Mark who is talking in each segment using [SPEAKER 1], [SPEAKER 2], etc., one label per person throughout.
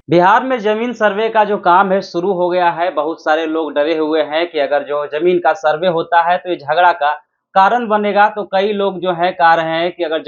[SPEAKER 1] बिहार में जमीन सर्वे का जो काम है शुरू हो गया है। बहुत सारे लोग डरे हुए हैं कि अगर जो जमीन का सर्वे होता है तो ये झगड़ा का कारण बनेगा। तो कई लोग जो है कह रहे हैं कि अगर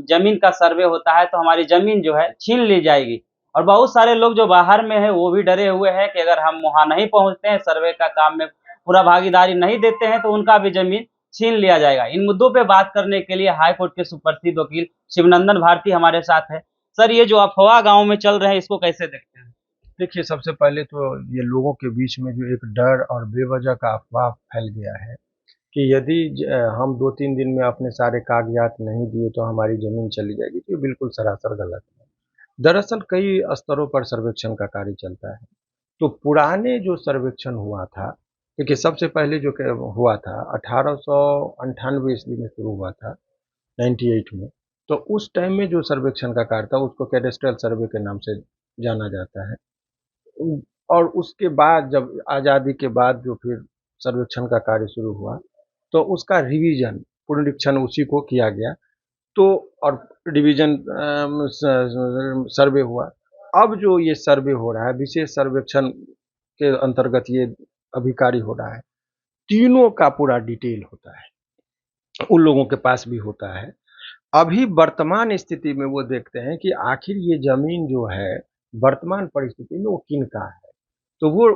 [SPEAKER 1] जमीन का सर्वे होता है तो हमारी जमीन जो है छीन ली जाएगी। और बहुत सारे लोग जो बाहर में है वो भी डरे हुए हैं कि अगर हम वहां नहीं पहुंचते हैं, सर्वे का काम में पूरा भागीदारी नहीं देते हैं तो उनका भी जमीन छीन लिया जाएगा। इन मुद्दों पे बात करने के लिए हाई कोर्ट के सुप्रसिद्ध वकील शिवनंदन भारती हमारे साथ है। सर, ये जो अफवाह गांव में चल रहे हैं इसको कैसे देखते हैं?
[SPEAKER 2] देखिए, सबसे पहले तो ये लोगों के बीच में जो एक डर और बेवजह का अफवाह फैल गया है कि यदि हम 2-3 दिन में अपने सारे कागजात नहीं दिए तो हमारी ज़मीन चली जाएगी, तो ये बिल्कुल सरासर गलत है। दरअसल कई स्तरों पर सर्वेक्षण का कार्य चलता है। तो पुराने जो सर्वेक्षण हुआ था, देखिए सबसे पहले जो हुआ था 1898 ईस्वी में शुरू हुआ था, 98 में। तो उस टाइम में जो सर्वेक्षण का कार्य था उसको कैडेस्ट्रल सर्वे के नाम से जाना जाता है। और उसके बाद जब आज़ादी के बाद जो फिर सर्वेक्षण का कार्य शुरू हुआ, तो उसका रिवीजन पुनरीक्षण उसी को किया गया। तो और डिवीजन सर्वे हुआ। अब जो ये सर्वे हो रहा है, विशेष सर्वेक्षण के अंतर्गत ये अभी कार्य हो रहा है, तीनों का पूरा डिटेल होता है, उन लोगों के पास भी होता है। अभी वर्तमान स्थिति में वो देखते हैं कि आखिर ये ज़मीन जो है, वर्तमान परिस्थिति में वो किनका है। तो वो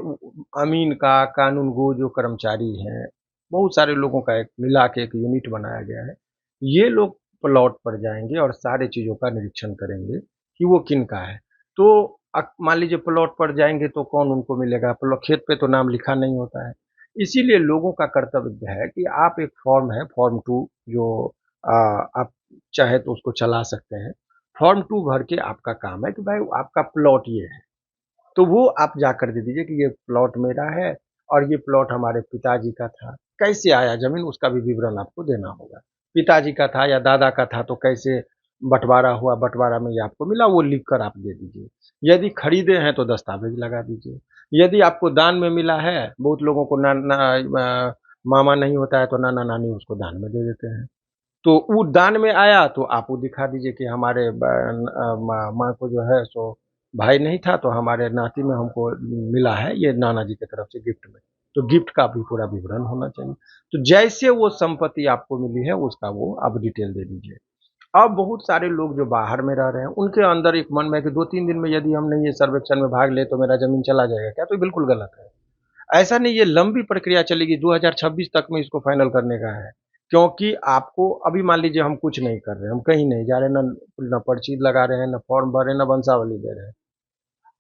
[SPEAKER 2] अमीन का, कानूनगो जो कर्मचारी हैं, बहुत सारे लोगों का एक मिला के एक यूनिट बनाया गया है। ये लोग प्लॉट पर जाएँगे और सारी चीज़ों का निरीक्षण करेंगे कि वो किनका है। तो मान लीजिए प्लॉट पर जाएँगे तो कौन उनको मिलेगा? खेत पे तो नाम लिखा नहीं होता है। इसीलिए लोगों का कर्तव्य है कि आप एक फॉर्म है, फॉर्म 2 जो आप चाहे तो उसको चला सकते हैं। फॉर्म 2 भर के आपका काम है कि भाई आपका प्लॉट ये है। तो वो आप जाकर दे दीजिए कि ये प्लॉट मेरा है और ये प्लॉट हमारे पिताजी का था। कैसे आया ज़मीन उसका भी विवरण आपको देना होगा। पिताजी का था या दादा का था तो कैसे बँटवारा हुआ, बँटवारा में ये आपको मिला वो लिख कर आप दे दीजिए। यदि खरीदे हैं तो दस्तावेज़ लगा दीजिए। यदि आपको दान में मिला है, बहुत लोगों को मामा नहीं होता है तो नाना-नानी उसको दान में दे देते हैं। तो वो दान में आया तो आप वो दिखा दीजिए कि हमारे माँ माँ को जो है सो भाई नहीं था तो हमारे नाती में हमको मिला है ये नाना जी की तरफ से गिफ्ट में। तो गिफ्ट का भी पूरा विवरण होना चाहिए। तो जैसे वो संपत्ति आपको मिली है उसका वो आप डिटेल दे दीजिए। अब बहुत सारे लोग जो बाहर में रह रहे हैं उनके अंदर एक मन में है कि 2-3 दिन में यदि हम नहीं ये सर्वेक्षण में भाग ले तो मेरा ज़मीन चला जाएगा क्या? तो ये बिल्कुल गलत है। ऐसा नहीं ये लंबी प्रक्रिया चलेगी 2026 तक में इसको फाइनल करने का है। क्योंकि आपको अभी मान लीजिए हम कुछ नहीं कर रहे हैं, हम कहीं नहीं जा रहे हैं, ना पर्ची लगा रहे हैं, ना फॉर्म भर रहे हैं, ना वंशावली दे रहे हैं।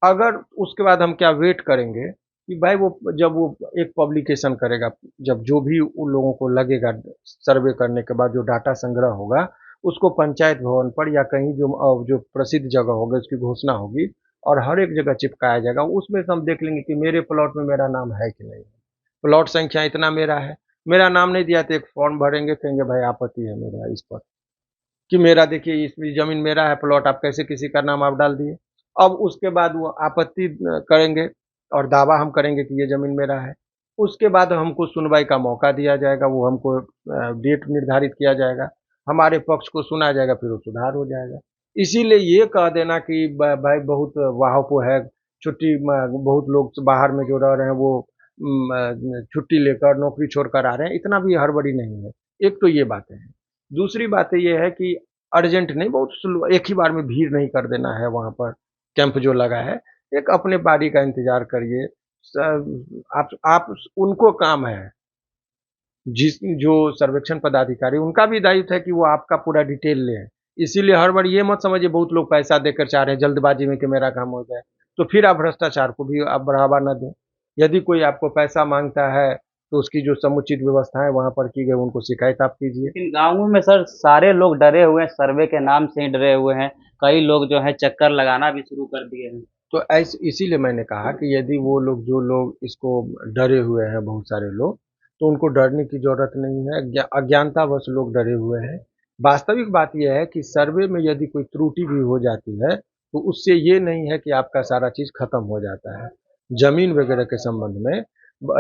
[SPEAKER 2] अगर उसके बाद हम क्या वेट करेंगे कि भाई वो जब वो एक पब्लिकेशन करेगा, जब जो भी उन लोगों को लगेगा सर्वे करने के बाद जो डाटा संग्रह होगा, उसको पंचायत भवन पर या कहीं जो प्रसिद्ध जगह होगी उसकी घोषणा होगी और हर एक जगह चिपकाया जाएगा। उसमें से हम देख लेंगे कि मेरे प्लॉट में मेरा नाम है कि नहीं। प्लॉट संख्या इतना मेरा है, मेरा नाम नहीं दिया तो एक फॉर्म भरेंगे, कहेंगे भाई आपत्ति है मेरा इस पर कि मेरा देखिए इस ज़मीन मेरा है, प्लॉट आप कैसे किसी का नाम आप डाल दिए। अब उसके बाद वो आपत्ति करेंगे और दावा हम करेंगे कि ये ज़मीन मेरा है। उसके बाद हमको सुनवाई का मौका दिया जाएगा, वो हमको डेट निर्धारित किया जाएगा, हमारे पक्ष को सुना जाएगा, फिर वो सुधार हो जाएगा। इसीलिए ये कह देना कि भाई बहुत वाहवाही है, छुट्टी बहुत लोग बाहर में जो रह रहे हैं वो छुट्टी लेकर नौकरी छोड़कर आ रहे हैं, इतना भी हड़बड़ी नहीं है। एक तो ये बातें हैं। दूसरी बात ये है कि अर्जेंट नहीं, बहुत स्लो एक ही बार में भीड़ नहीं कर देना है वहाँ पर, कैंप जो लगा है, एक अपने बारी का इंतज़ार करिए। आप उनको काम है, जो सर्वेक्षण पदाधिकारी उनका भी दायित्व है कि वो आपका पूरा डिटेल लें। इसीलिए हर बार ये मत समझिए बहुत लोग पैसा देकर चाह रहे हैं जल्दबाजी में कि मेरा काम हो जाए, तो फिर आप भ्रष्टाचार को भी आप बढ़ावा ना दें। यदि कोई आपको पैसा माँगता है, तो उसकी जो समुचित व्यवस्थाएँ वहाँ पर की गई उनको शिकायत आप कीजिए।
[SPEAKER 1] लेकिन गाँवों में सर सारे लोग डरे हुए हैं, सर्वे के नाम से ही डरे हुए हैं। कई लोग जो है चक्कर लगाना भी शुरू कर दिए हैं।
[SPEAKER 2] तो इसीलिए मैंने कहा कि यदि वो लोग जो लोग इसको डरे हुए हैं बहुत सारे लोग, तो उनको डरने की ज़रूरत नहीं है, अज्ञानतावश लोग डरे हुए हैं। वास्तविक बात ये है कि सर्वे में यदि कोई त्रुटि भी हो जाती है, तो उससे ये नहीं है कि आपका सारा चीज़ खत्म हो जाता है। ज़मीन वगैरह के संबंध में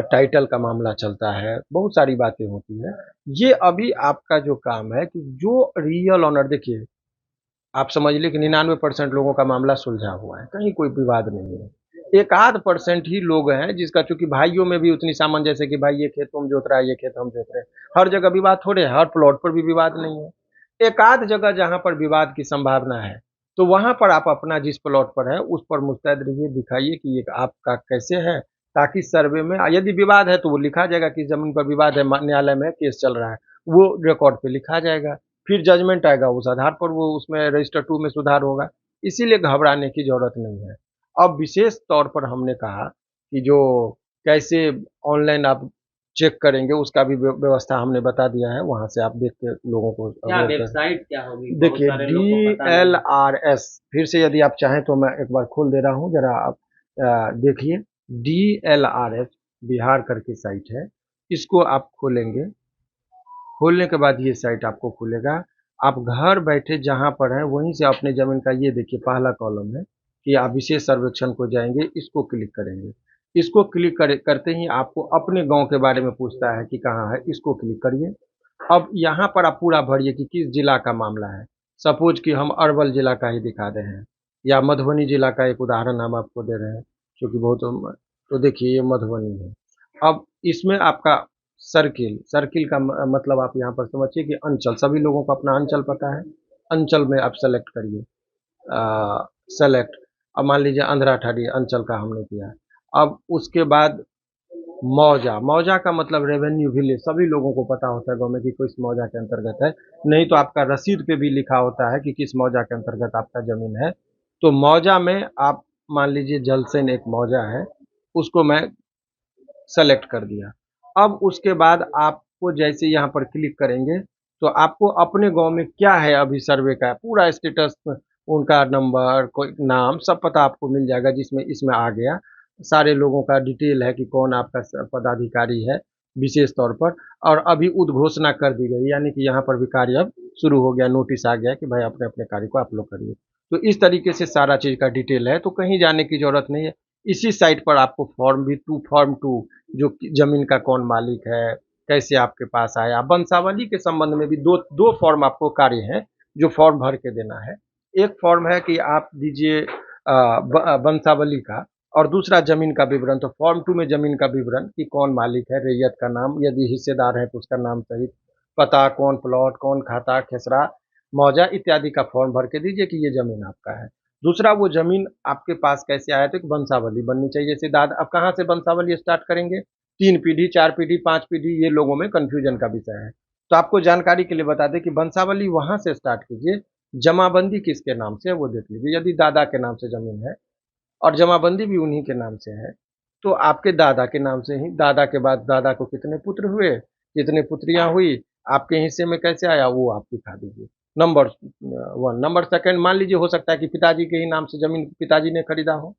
[SPEAKER 2] टाइटल का मामला चलता है, बहुत सारी बातें होती हैं। ये अभी आपका जो काम है कि जो रियल ओनर देखिए आप समझ लीजिए कि 99% लोगों का मामला सुलझा हुआ है, कहीं कोई विवाद नहीं है। एक आध परसेंट ही लोग हैं जिसका, चूंकि भाइयों में भी उतनी सामंजस्य कि भाई ये खेत तुम जोत रहा है, ये खेत हम जोत रहे हैं, हर जगह विवाद थोड़े है, हर प्लॉट पर भी विवाद नहीं है। एक आध जगह जहां पर विवाद की संभावना है, तो वहां पर आप अपना जिस प्लॉट पर है उस पर मुस्तैद रहिए, दिखाइए कि ये आपका कैसे है, ताकि सर्वे में यदि विवाद है तो वो लिखा जाएगा कि जमीन पर विवाद है, न्यायालय में केस चल रहा है, वो रिकॉर्ड पे लिखा जाएगा। फिर जजमेंट आएगा, उस आधार पर वो उसमें रजिस्टर 2 में सुधार होगा। इसीलिए घबराने की जरूरत नहीं है। अब विशेष तौर पर हमने कहा कि जो कैसे ऑनलाइन आप चेक करेंगे उसका भी व्यवस्था हमने बता दिया है, वहां से आप देख के लोगों को
[SPEAKER 1] क्या
[SPEAKER 2] अवेयर कर।
[SPEAKER 1] वेबसाइट क्या होगी, बहुत
[SPEAKER 2] देखिए
[SPEAKER 1] सारे लोग को पता नहीं है।
[SPEAKER 2] DLRS, फिर से यदि आप चाहें तो मैं एक बार खोल दे रहा हूँ, जरा आप देखिए। DLRS बिहार करके साइट है, इसको आप खोलेंगे। खोलने के बाद ये साइट आपको खुलेगा। आप घर बैठे जहाँ पर हैं वहीं से अपने ज़मीन का, ये देखिए पहला कॉलम है कि आप विशेष सर्वेक्षण को जाएंगे, इसको क्लिक करेंगे। इसको क्लिक करते ही आपको अपने गांव के बारे में पूछता है कि कहाँ है, इसको क्लिक करिए। अब यहाँ पर आप पूरा भरिए कि किस जिला का मामला है। सपोज कि हम अरवल जिला का ही दिखा रहे हैं, या मधुबनी जिला का एक उदाहरण हम आपको दे रहे हैं, क्योंकि बहुत, तो देखिए ये मधुबनी है। अब इसमें आपका सर्किल, सर्किल का मतलब आप यहाँ पर समझिए कि अंचल, सभी लोगों को अपना अंचल पता है। अंचल में आप सेलेक्ट करिए, सेलेक्ट। अब मान लीजिए आंध्रा ठाड़ी अंचल का हमने किया। अब उसके बाद मौजा, मौजा का मतलब रेवेन्यू विलेज, सभी लोगों को पता होता है गाँव में कि किस मौजा के अंतर्गत है। नहीं तो आपका रसीद पे भी लिखा होता है कि किस मौजा के अंतर्गत आपका जमीन है। तो मौजा में आप मान लीजिए जलसेन एक मौजा है, उसको मैं सेलेक्ट कर दिया। अब उसके बाद आपको जैसे यहाँ पर क्लिक करेंगे तो आपको अपने गांव में क्या है अभी सर्वे का पूरा स्टेटस, उनका नंबर, कोई नाम, सब पता आपको मिल जाएगा, जिसमें इसमें आ गया सारे लोगों का डिटेल है कि कौन आपका पदाधिकारी है विशेष तौर पर। और अभी उद्घोषणा कर दी गई, यानी कि यहाँ पर भी कार्य अब शुरू हो गया, नोटिस आ गया कि भाई अपने अपने कार्य को आप लोग करिए। तो इस तरीके से सारा चीज़ का डिटेल है, तो कहीं जाने की जरूरत नहीं है। इसी साइट पर आपको फॉर्म टू, जो जमीन का कौन मालिक है, कैसे आपके पास आया, वंशावली के संबंध में भी दो दो फॉर्म आपको कार्य है जो फॉर्म भर के देना है। एक फॉर्म है कि आप दीजिए वंशावली का, और दूसरा जमीन का विवरण। तो फॉर्म 2 में जमीन का विवरण कि कौन मालिक है, रैयत का नाम, यदि हिस्सेदार है तो उसका नाम सहित, पता, कौन प्लॉट, कौन खाता, खेसरा, मौजा इत्यादि का फॉर्म भर के दीजिए कि ये जमीन आपका है। दूसरा, वो जमीन आपके पास कैसे आया, तो एक वंशावली बननी चाहिए। जैसे दादा, अब कहाँ से वंशावली स्टार्ट करेंगे, 3 पीढ़ी, 4 पीढ़ी, 5 पीढ़ी, ये लोगों में कंफ्यूजन का विषय है। तो आपको जानकारी के लिए बता दें कि वंशावली वहां से स्टार्ट कीजिए। जमाबंदी किसके नाम से है वो देख लीजिए। यदि दादा के नाम से जमीन है और जमाबंदी भी उन्हीं के नाम से है, तो आपके दादा के नाम से ही, दादा के बाद दादा को कितने पुत्र हुए, कितने पुत्रियां हुई, आपके हिस्से में कैसे आया, वो आप दिखा दीजिए। नंबर 1। नंबर 2, मान लीजिए हो सकता है कि पिताजी के ही नाम से जमीन पिताजी ने खरीदा हो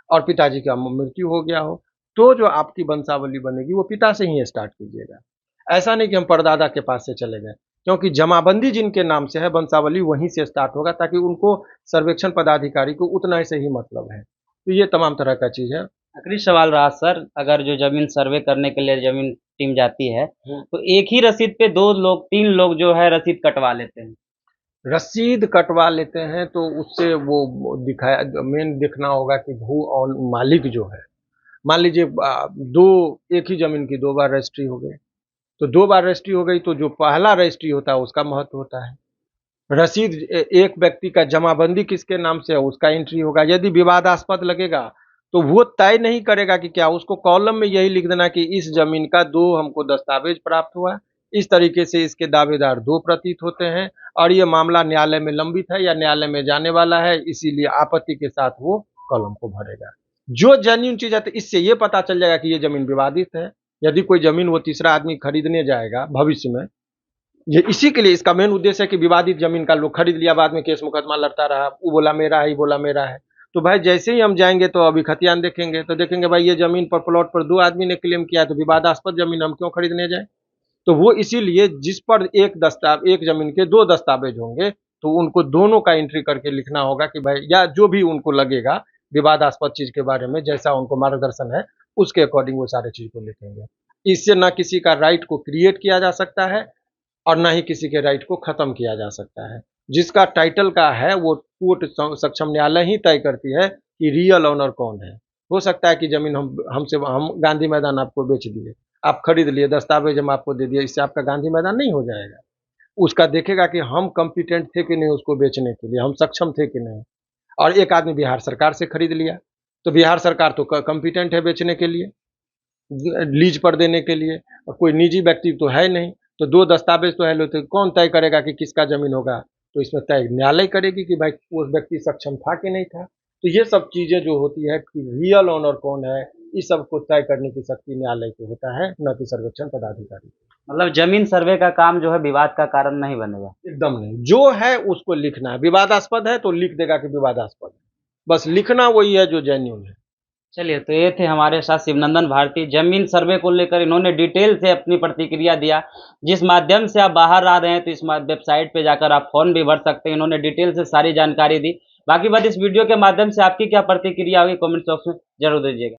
[SPEAKER 2] और पिताजी का मृत्यु हो गया हो, तो जो आपकी वंशावली बनेगी वो पिता से ही स्टार्ट कीजिएगा। ऐसा नहीं कि हम परदादा के पास से चले गए, क्योंकि जमाबंदी जिनके नाम से है वंशावली वहीं से स्टार्ट होगा, ताकि उनको सर्वेक्षण पदाधिकारी को उतना से ही मतलब है। तो ये तमाम तरह का चीज़ है।
[SPEAKER 1] आखिरी सवाल रहा सर, अगर जो जमीन सर्वे करने के लिए जमीन टीम जाती है तो एक ही रसीद पे 2 लोग 3 लोग जो है रसीद कटवा लेते हैं।
[SPEAKER 2] रसीद कटवा लेते हैं तो उससे वो दिखाया, मेन देखना होगा कि भू और मालिक जो है, मान लीजिए दो, एक ही जमीन की 2 बार रजिस्ट्री हो गई, तो 2 बार रजिस्ट्री हो गई तो जो पहला रजिस्ट्री होता है उसका महत्व होता है। रसीद, एक व्यक्ति का जमाबंदी किसके नाम से है उसका एंट्री होगा। यदि विवादास्पद लगेगा तो वो तय नहीं करेगा कि क्या, उसको कॉलम में यही लिख देना कि इस जमीन का 2 हमको दस्तावेज प्राप्त हुआ, इस तरीके से इसके दावेदार 2 प्रतीत होते हैं, और ये मामला न्यायालय में लंबित है या न्यायालय में जाने वाला है, इसीलिए आपत्ति के साथ वो कॉलम को भरेगा। जो जेन्युइन चीज है, तो इससे ये पता चल जाएगा कि ये जमीन विवादित है। यदि कोई जमीन वो तीसरा आदमी खरीदने जाएगा भविष्य में, ये इसी के लिए इसका मेन उद्देश्य है कि विवादित जमीन का लोग खरीद लिया, बाद में केस मुकदमा लड़ता रहा, वो बोला मेरा है, ये बोला मेरा है। तो भाई जैसे ही हम जाएंगे तो अभी खतियान देखेंगे तो देखेंगे भाई ये जमीन पर प्लॉट पर 2 आदमी ने क्लेम किया, तो विवादास्पद जमीन हम क्यों खरीदने जाए। तो वो इसीलिए जिस पर एक जमीन के 2 दस्तावेज होंगे, तो उनको दोनों का एंट्री करके लिखना होगा कि भाई, या जो भी उनको लगेगा विवादास्पद चीज के बारे में, जैसा उनको मार्गदर्शन है उसके अकॉर्डिंग वो सारे चीज को लिखेंगे। इससे ना किसी का राइट को क्रिएट किया जा सकता है और ना ही किसी के राइट को खत्म किया जा सकता है। जिसका टाइटल का है वो कोर्ट सक्षम न्यायालय ही तय करती है कि रियल ऑनर कौन है। हो सकता है कि जमीन हम गांधी मैदान आपको बेच दिए, आप खरीद लिए, दस्तावेज हम आपको दे दिए, इससे आपका गांधी मैदान नहीं हो जाएगा। उसका देखेगा कि हम कॉम्पिटेंट थे कि नहीं उसको बेचने के लिए, हम सक्षम थे कि नहीं। और एक आदमी बिहार सरकार से खरीद लिया, तो बिहार सरकार तो कॉम्पिटेंट है बेचने के लिए, लीज पर देने के लिए, और कोई निजी व्यक्ति तो है नहीं, तो दो दस्तावेज तो है, तो कौन तय करेगा कि किसका जमीन होगा? तो इसमें तय न्यायालय करेगी कि भाई वो व्यक्ति सक्षम था कि नहीं था। तो ये सब चीजें जो होती है कि रियल ओनर कौन है, इस सब को तय करने की शक्ति न्यायालय को होता है, न कि सर्वेक्षण पदाधिकारी।
[SPEAKER 1] मतलब जमीन सर्वे का काम जो है विवाद का कारण नहीं बनेगा।
[SPEAKER 2] एकदम नहीं, जो है उसको लिखना है, विवादास्पद है तो लिख देगा कि विवादास्पद है, बस लिखना वही है जो जेन्युइन है।
[SPEAKER 1] चलिए, तो ये थे हमारे साथ शिवनंदन भारती। जमीन सर्वे को लेकर इन्होंने डिटेल से अपनी प्रतिक्रिया दिया। जिस माध्यम से आप बाहर आ रहे हैं तो इस वेबसाइट पे जाकर आप फॉर्म भी भर सकते हैं। इन्होंने डिटेल से सारी जानकारी दी। बाकी बात इस वीडियो के माध्यम से आपकी क्या प्रतिक्रिया होगी कमेंट बॉक्स में जरूर दीजिएगा।